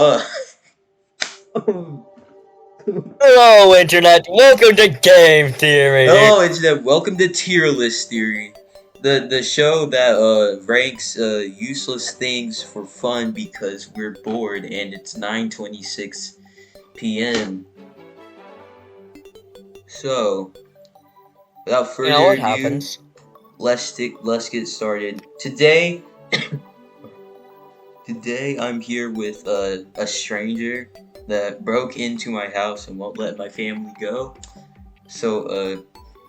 Uh, Hello, Internet. Welcome to Game Theory. Hello, Internet. Welcome to Tier List Theory, the show that ranks useless things for fun because we're bored and it's 9:26 p.m. So, without You know further what ado, happens? let's get started. Today I'm here with a stranger that broke into my house and won't let my family go. So,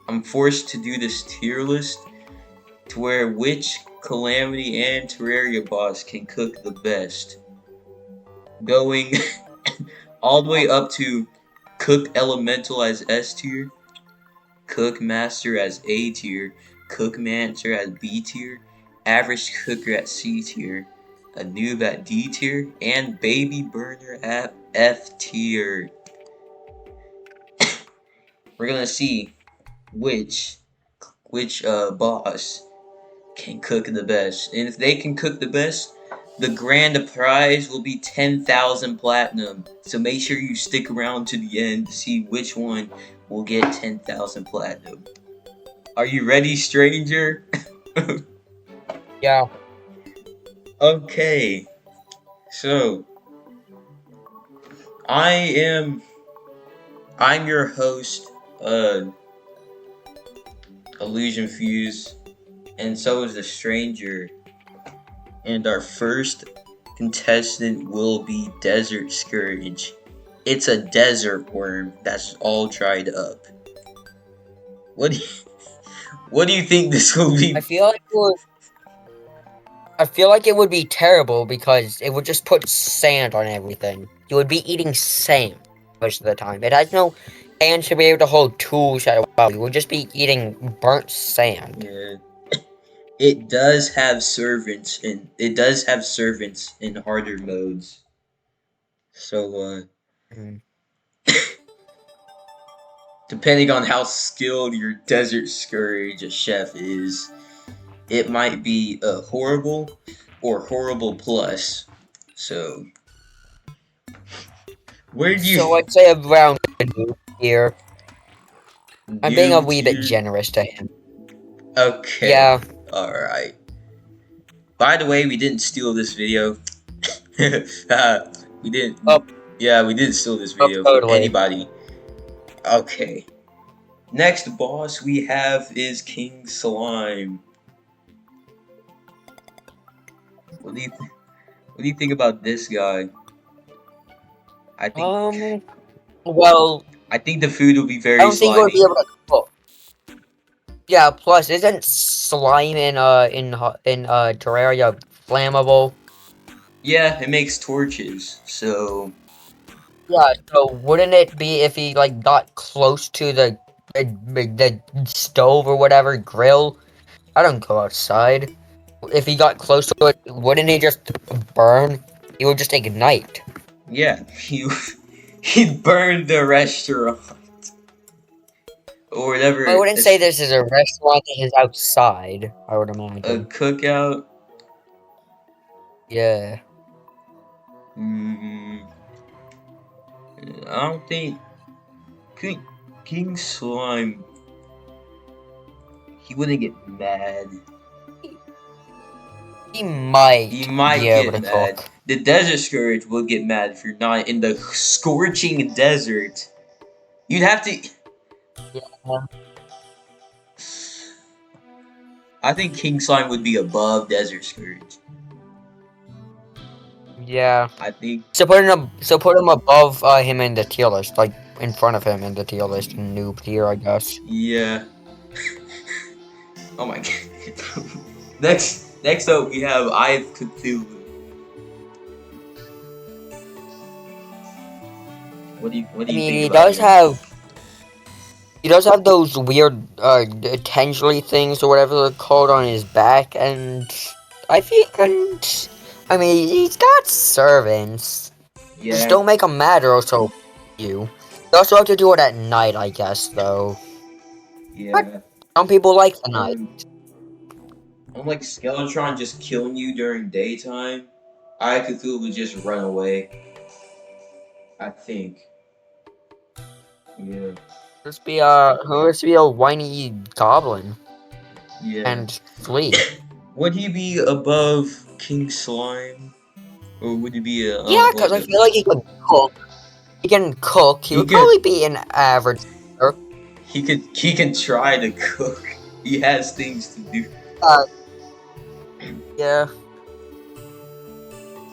I'm forced to do this tier list to where which Calamity and Terraria boss can cook the best. Going all the way up to Cook Elemental as S tier, Cook Master as A tier, Cook Mancer as B tier, Average Cooker at C tier, a noob at D tier, and Baby Burner at F tier. We're gonna see which boss can cook the best. And if they can cook the best, the grand prize will be 10,000 platinum. So make sure you stick around to the end to see which one will get 10,000 platinum. Are you ready, stranger? Yeah. Okay. So, I am I'm your host, Illusion Fuse, and so is the stranger. And our first contestant will be Desert Scourge. It's a desert worm that's all dried up. What do you, what do you think this will be? I feel like it would be terrible because it would just put sand on everything. You would be eating sand most of the time. It has no hands to be able to hold tools at well. You would just be eating burnt sand. Yeah. It does have servants in harder modes. So Mm. depending on how skilled your Desert Scourge chef is, it might be horrible or horrible plus. So where do you So I'd say around here. I'm being a noob wee bit tier? generous to him. Okay, Yeah. alright. By the way, we didn't steal this video. We didn't. Oh, Yeah, we didn't steal this oh, video from totally. anybody. Okay. Next boss we have is King Slime. What do you think about this guy? I think Well, I think the food will be I very don't think you would be slimy. able to cook. Yeah, plus isn't slime in Terraria flammable? Yeah, it makes torches. So Yeah, so wouldn't it be if he like got close to the stove or whatever grill? I don't go outside. If he got close to it, wouldn't he just burn? He would just ignite. yeah, he burned the restaurant or I whatever. wouldn't say this is a restaurant that is outside, I would A imagine. cookout. Yeah. Mm, I don't think King, King Slime. He wouldn't get mad. He might He be might able get to mad. cook. The Desert Scourge will get mad if you're not in the scorching desert. You'd have to. Yeah. I think King Slime would be above Desert Scourge. Yeah. I think. So put him above him in the tier list, like in front of him in the tier list, in noob tier, I guess. Yeah. Oh my god. Next up we have Eye of Cthulhu. What do I you mean, think about him? he does have those weird tangely things or whatever they're called on his back, and I mean, he's got servants. Just Yeah. don't make them mad or else he'll you. You also have to do it at night, I guess, though. But Yeah. some people like the night. Um. Unlike Skeletron just killing you during daytime, Eye of Cthulhu would just run away. I think. Yeah. Who must be a whiny goblin Yeah. and flea? Would he be above King Slime, or would he be a Yeah, because like I a? feel like he could cook. He can cook. He He would could probably be an average cook. he can try to cook. He has things to do. Uh, yeah,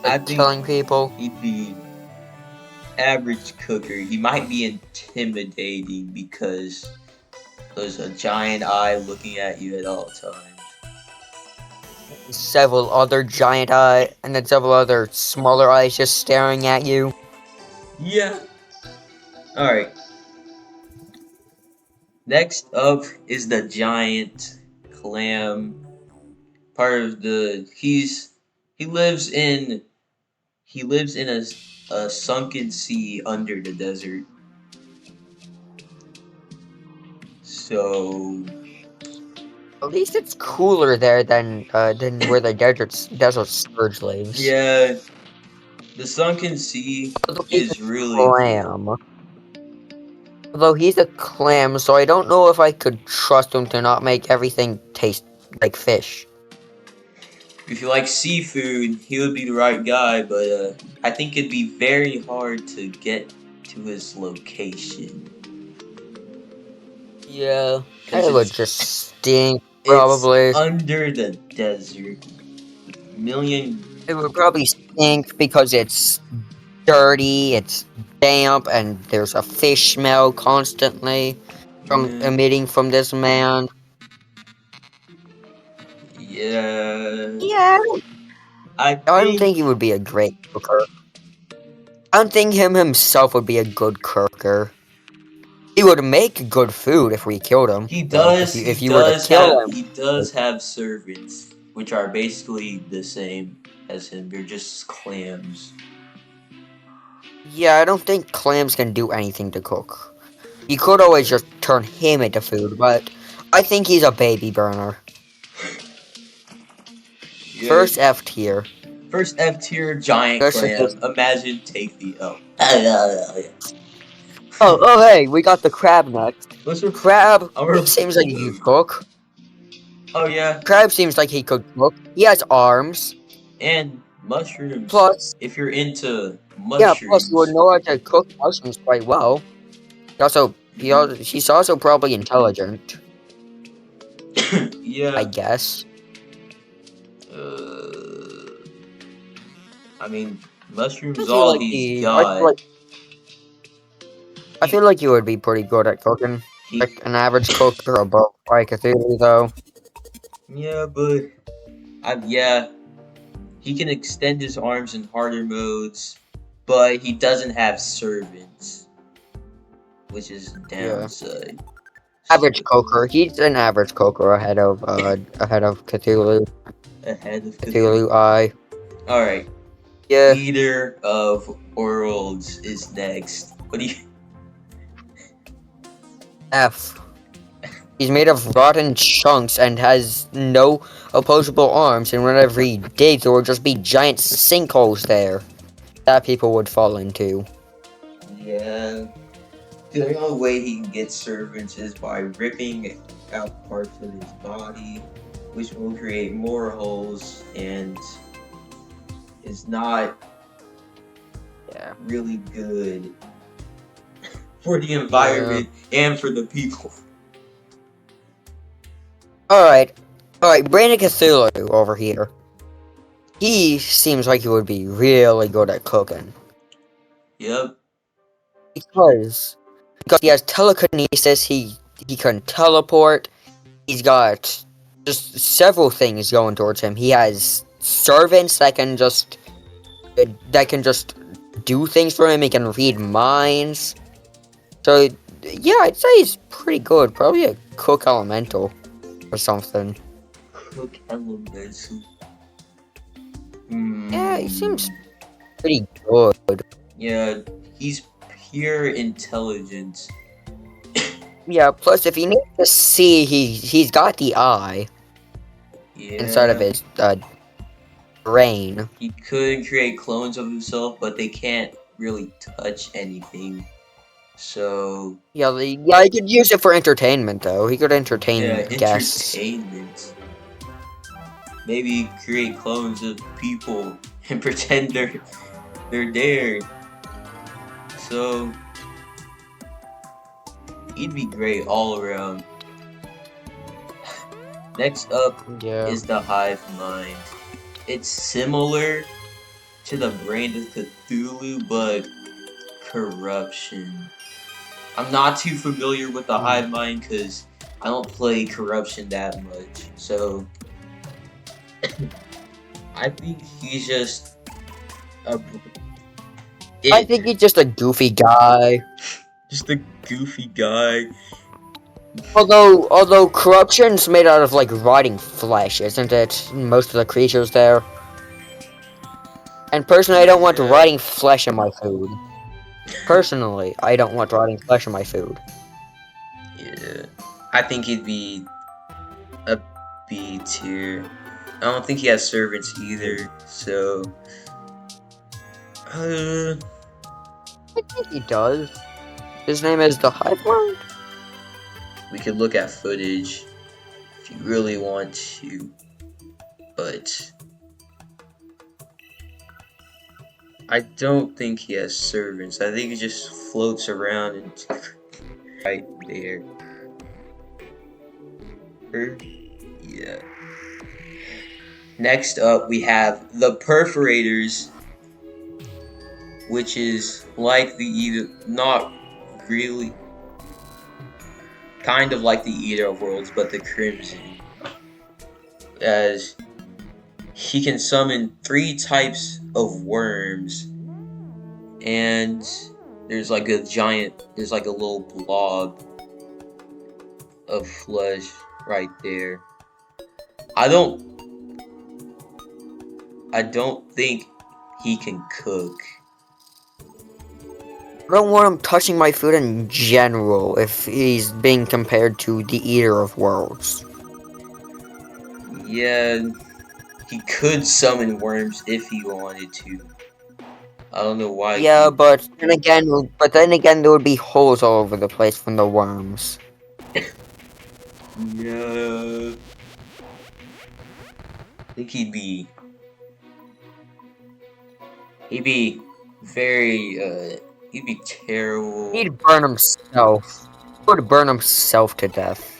I like think killing people. he'd be average cooker. He might be intimidating because there's a giant eye looking at you at all times. Several other giant eye, and then several other smaller eyes just staring at you. Yeah. All right. Next up is the giant clam. Part of the he lives in he lives in a sunken sea under the desert. So At least it's cooler there than where the desert surge lives. yeah, the sunken sea Although he's a is really cool. clam. Although he's a clam, so I don't know if I could trust him to not make everything taste like fish. If you like seafood, he would be the right guy, but I think it'd be very hard to get to his location Yeah, because it would it's just stink, it's probably. under the desert. Million. It would probably stink because it's dirty, it's damp, and there's a fish smell constantly from Yeah, emitting from this man. yeah. Yeah, I I don't think think he would be a great cooker. I don't think him himself would be a good cooker. He would make good food if we killed him, he though. does. He If you were to does kill have. him, He does have servants, which are basically the same as him. They're just clams. yeah, I don't think clams can do anything to cook. You could always just turn him into food, but I think he's a baby burner. Yeah. First F tier. First F tier giant Let's just clam. Imagine take the L. hey, we got the crab next. What's your? Crab, I'm he seems like he could cook. Oh yeah, Crab seems like he could cook. He has arms. and mushrooms. Plus, If you're into plus he would mushrooms, know how to cook mushrooms quite well. He's also probably intelligent, I yeah. guess. Uh, I mean, mushrooms I feel all like he's he, I feel got. like, I He feel like you would be pretty good at cooking. he. Like an average cook or above like Cthulhu, though. Yeah, but yeah, he can extend his arms in harder modes, but he doesn't have servants, which is a Yeah. downside. Average So cooker. He's an average cooker ahead of Cthulhu. ahead of Cthulhu. Cthulhu Eye. All right, Yeah. Eater of Worlds is next. What do you? F. He's made of rotten chunks and has no opposable arms, and whenever he digs, there would just be giant sinkholes there that people would fall into. Yeah. The only way he can get servants is by ripping out parts of his body, which will create more holes and is not Yeah. really good for the Yeah. environment and for the people. Alright. Alright, Brandon Cthulhu over here. He seems like he would be really good at cooking. Yep. Because he has telekinesis, he can teleport, he's got just several things going towards him. He has servants that can just do things for him. He can read minds. So yeah, I'd say he's pretty good. Probably a cook elemental or something. Cook elemental. Yeah, he seems pretty good. Yeah, he's pure intelligence. Yeah. Plus, if you need to see, he's got the eye inside of Yeah. his brain. He could create clones of himself, but they can't really touch anything. So Yeah, yeah, he could use it for entertainment, though. He could yeah, entertain guests. entertainment. Maybe create clones of people and pretend they're there. So he'd be great all around. Next up Yeah. is the hive mind. It's similar to the brain of Cthulhu, but corruption. I'm not too familiar with the Mm. hive mind because I don't play corruption that much. So I think he's just a I think it, he's just a goofy guy. just a goofy guy. Although corruption's made out of like rotting flesh, isn't it? Most of the creatures there. And personally, I don't want Yeah, rotting flesh in my food. Personally, I don't want rotting flesh in my food. yeah. I think he'd be a B tier. I don't think he has servants either. So, uh, I think he does. His name is the Hive Mind. we could look at footage if you really want to, but I don't think he has servants. I think he just floats around and right there. Yeah. Next up, we have the perforators, which is like the eater, not really, kind of like the eater of worlds, but the crimson, as he can summon 3 types of worms, and there's like there's like a little blob of flesh right there. I don't, I don't think he can cook. I don't want him touching my food in general if he's being compared to the Eater of Worlds. Yeah, he could summon worms if he wanted to. I don't know why Yeah, he. but then again, there would be holes all over the place from the worms. Yeah, I think he'd be very he'd be terrible. He'd burn himself. He would burn himself to death.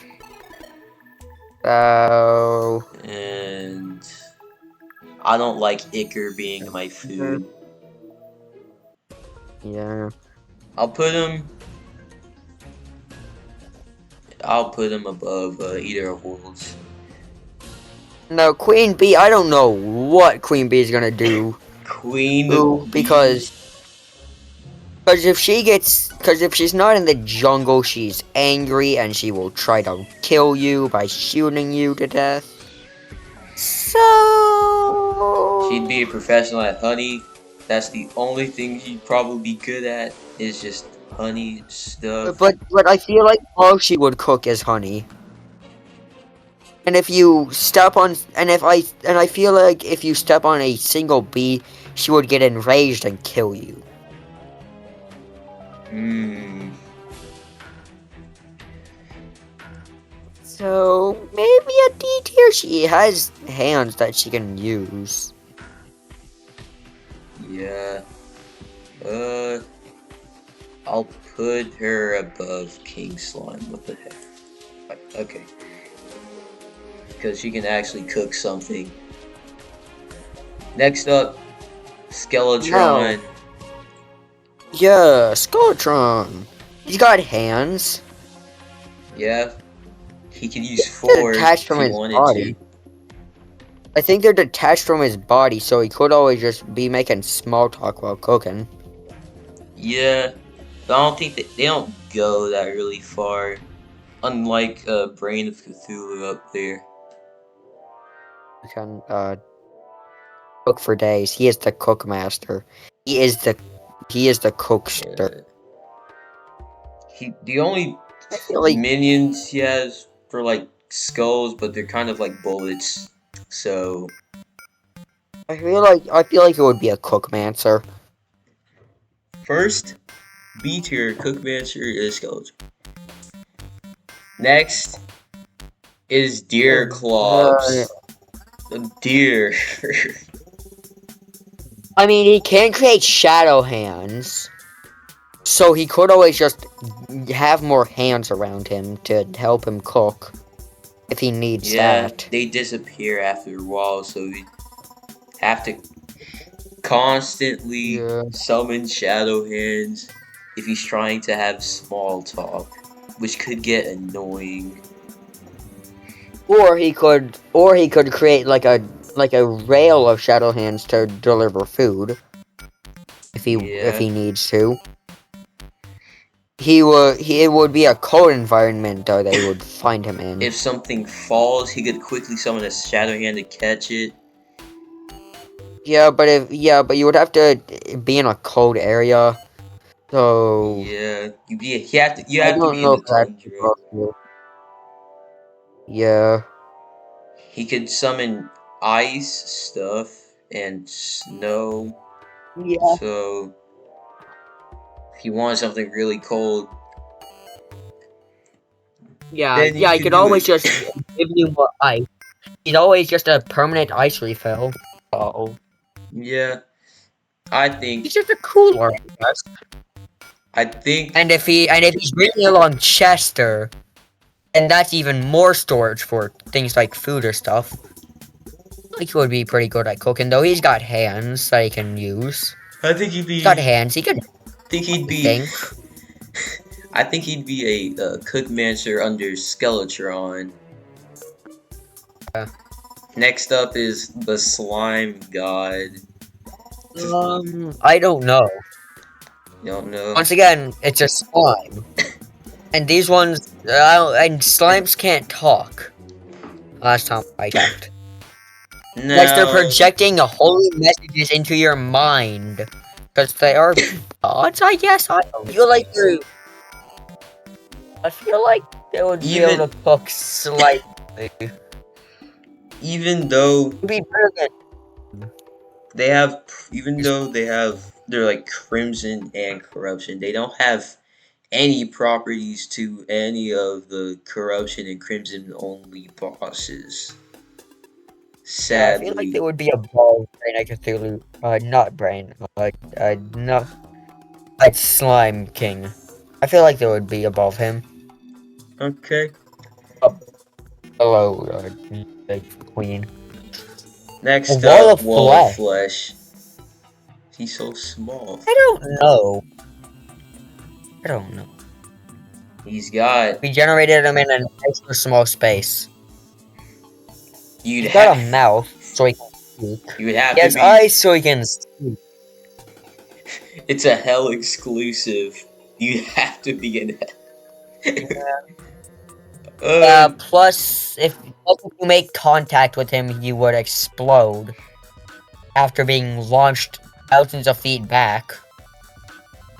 So, And I don't like Icker being in my food. yeah. I'll put him. I'll put him above Eater of Worlds. No, Queen Bee. I don't know what Queen Bee is gonna do. Queen Bee. Because if she's not in the jungle, she's angry and she will try to kill you by shooting you to death. She'd be a So, professional at honey. That's the only thing she'd probably be good at is just honey stuff. but I feel like all she would cook is honey. And if you step on, and I feel like if you step on a single bee, she would get enraged and kill you. Hmm. So maybe a D tier. She has hands that she can use. Yeah. Uh. I'll put her above King Slime. What the heck? Okay. Because she can actually cook something. Next up, No. Skeletron. Yeah, Skeletron. He's got hands. Yeah. He could use They're 4 detached if from he his wanted to. body. I think they're detached from his body, so he could always just be making small talk while cooking. Yeah. But I don't think they don't go that really far. Unlike Brain of Cthulhu up there. He can cook for days. He is the cook master. He is the cookster. Yeah. The only I feel like minions he has for like skulls, but they're kind of like bullets. So I feel like it would be a cookmancer. first B tier cookmaster is skeleton. Next is deer Right. claws. The deer. I mean, he can create shadow hands, so he could always just have more hands around him to help him cook if he needs Yeah, that. they disappear after a while, so you have to constantly Yeah. summon shadow hands if he's trying to have small talk, which could get annoying. Or he could create like a rail of shadow hands to deliver food if Yeah. he needs to. It would be a cold environment though they would find him in. If something falls, he could quickly summon a shadow hand to catch it. But you would have to be in a cold area. So Yeah, you I have to don't be in know the if that's tundra. possible. Yeah. He could summon ice stuff and snow. Yeah. So if you want something really cold, then you Yeah, he could could do always it. just give you more ice. He's always just a permanent ice refill. Oh. Yeah, I think He's just a cooler, I guess. I think And if he's really along Chester, and that's even more storage for things like food or stuff. He would be pretty good at cooking, though. He's got hands that he can use. I think he'd He's got be hands. He can think he'd be think. I think he'd be a cookmancer under Skeletron. Yeah. Next up is the slime god. I don't know. You don't know? Once again, it's a slime, and these ones, and slimes can't talk. Last time I checked, like they're No. projecting holy messages into your mind, because they are gods. I guess I feel like they would be able Even to cook slightly. even though Be better than they have even though they're like crimson and corruption, they don't have any properties to any of the corruption and crimson only bosses. Yeah, I feel like they Sadly. would be above Brain like Cthulhu. Not Brain. Not like Slime King. I feel like they would be above him. Okay. Hello, the Queen. A Next wall up, of Wall of flesh. Flesh. He's so small. I don't know. I don't know. He's got We generated him in an extra small space. you'd He's got a have mouth, so he can speak. you would have He to has be eyes, so he can speak. it's a hell exclusive. You have to be in Plus, if you make contact with him, he would explode after being launched thousands of feet back.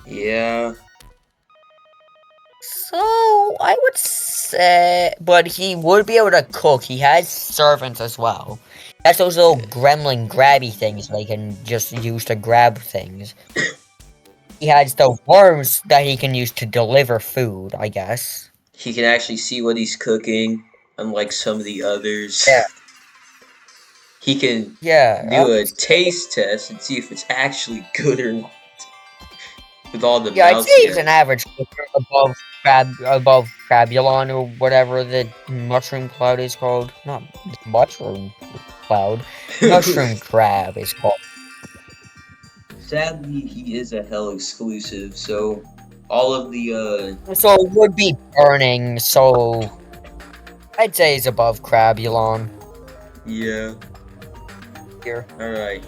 yeah. So, I would say... But he would be able to cook. He has servants as well. He has those little gremlin grabby things they can just use to grab things. He has the worms that he can use to deliver food, I guess. He can actually see what he's cooking, unlike some of the others. Yeah. He can Yeah, do a taste test and see if it's actually good or not. With all the yeah, I'd mouths say he he's has. an average cooker above Crabulon or whatever the mushroom cloud is called. Not mushroom cloud. Mushroom crab is called. Sadly, he is a hell exclusive, so all of the So it would be burning, so I'd say he's above Crabulon yeah. here. Alright.